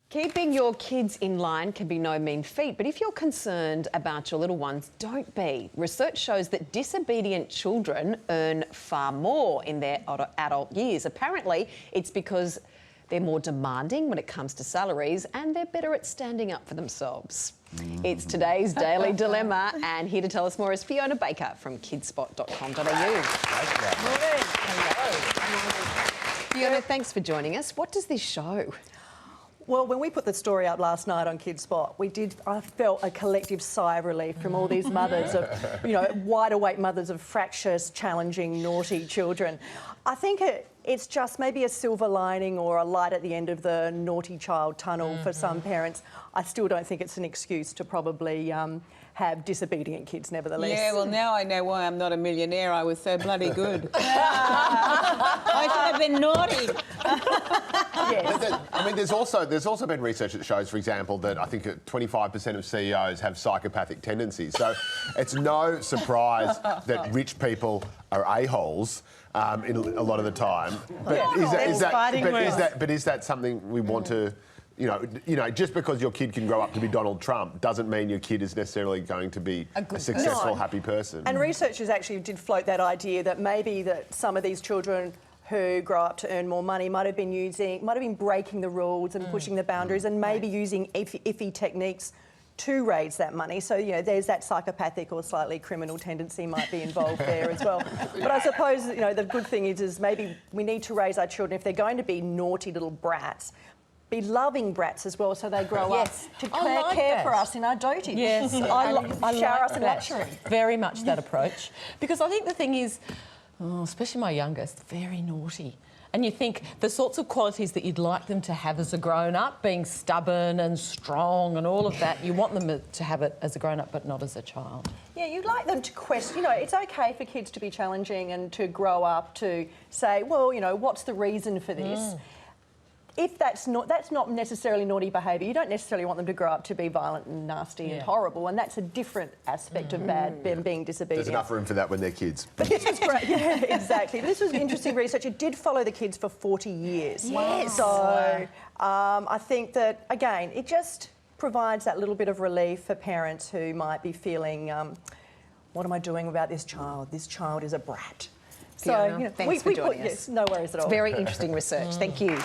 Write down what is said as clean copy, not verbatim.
Keeping your kids in line can be no mean feat, but if you're concerned about your little ones, don't be. Research shows that disobedient children earn far more in their adult years. Apparently, it's because they're more demanding when it comes to salaries and they're better at standing up for themselves. It's today's Daily Dilemma, and here to tell us more is Fiona Baker from kidspot.com.au. Fiona, thanks for joining us. What does this show? Well, when we put the story up last night on Kidspot, I felt a collective sigh of relief from all these mothers of, wide-awake mothers of fractious, challenging, naughty children. I think it's just maybe a silver lining or a light at the end of the naughty child tunnel for some parents. I still don't think it's an excuse to probably have disobedient kids, nevertheless. Yeah, well, now I know why I'm not a millionaire. I was so bloody good. I should have been naughty. Yes. I mean, there's also been research that shows, for example, that I think 25% of CEOs have psychopathic tendencies. So it's no surprise that rich people are a-holes in a lot of the time. But is that something we want to? Just because your kid can grow up to be Donald Trump doesn't mean your kid is necessarily going to be a successful, happy person. And researchers actually did float that idea that maybe that some of these children who grow up to earn more money might have been breaking the rules and pushing the boundaries and maybe using iffy techniques to raise that money. So, there's that psychopathic or slightly criminal tendency might be involved there as well. But I suppose, the good thing is maybe we need to raise our children, if they're going to be naughty little brats, be loving brats as well, so they grow up to care for us in our dotage. Yes, I shower us in luxury. Very much that approach. Because I think the thing is, especially my youngest, very naughty. And you think the sorts of qualities that you'd like them to have as a grown-up, being stubborn and strong and all of that, you want them to have it as a grown-up but not as a child. Yeah, you'd like them to question, it's okay for kids to be challenging and to grow up to say, well, what's the reason for this? If that's not necessarily naughty behaviour, you don't necessarily want them to grow up to be violent and nasty and horrible, and that's a different aspect of them being disobedient. There's enough room for that when they're kids. But this was great. Yeah, exactly. But this was interesting research. It did follow the kids for 40 years. Yes. So I think that, again, it just provides that little bit of relief for parents who might be feeling, what am I doing about this child? This child is a brat. Fiona, thanks for joining us. Yes, no worries at all. It's very interesting research. Thank you.